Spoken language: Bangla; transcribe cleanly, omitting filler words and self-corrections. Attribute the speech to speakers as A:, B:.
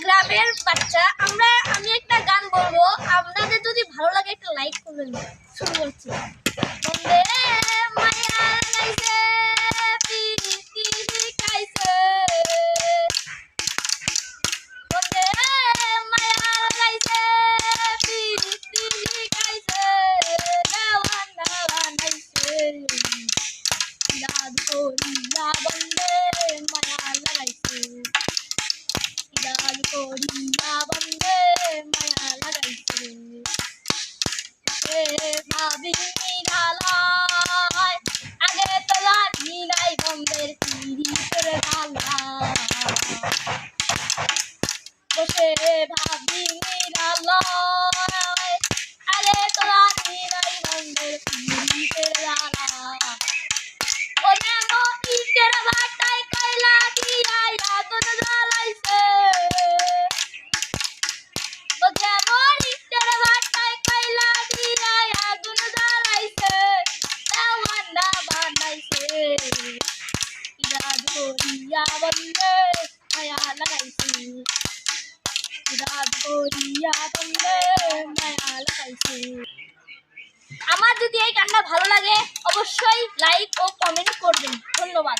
A: গ্রামের বাচ্চা আমি একটা গান বলবো, আপনাদের যদি ভালো লাগে একটা লাইক করবেন। শুরু করছি। বন্দে মায়া লাগাইছে পিরিতি শিখাইছে, বন্দে মায়া লাগাইছে পিরিতি শিখাইছে, দেওয়ানা বানাইছে দাদু করিয়া, বন্দে মায়া লাগাইছে দাদু করিয়া, বন্দে মায়া লাগাইছে ভাবি নিরালায়, আগে তো জানি নাই বন্দের পিরিতের জ্বালা, বসে ভাবি নিরালায়, আগে তো জানি নাই বন্দের পিরিতের জ্বালা, ও যেন ইটের ভাটায় কয়লা দিয়া আগুন জ্বালাইছে, ও যেমন ইটের ভাটায় কয়লা দিয়া আগুন জ্বালাইছে, দেওয়ানা বানাইছে দাদু করিয়া, বন্দে মায়া লাগাইছে দাদু করিয়া, বন্দে মায়া লাগাইছে। আমার যদি এই গানটা ভালো লাগে অবশ্যই লাইক ও কমেন্ট করবেন। ধন্যবাদ।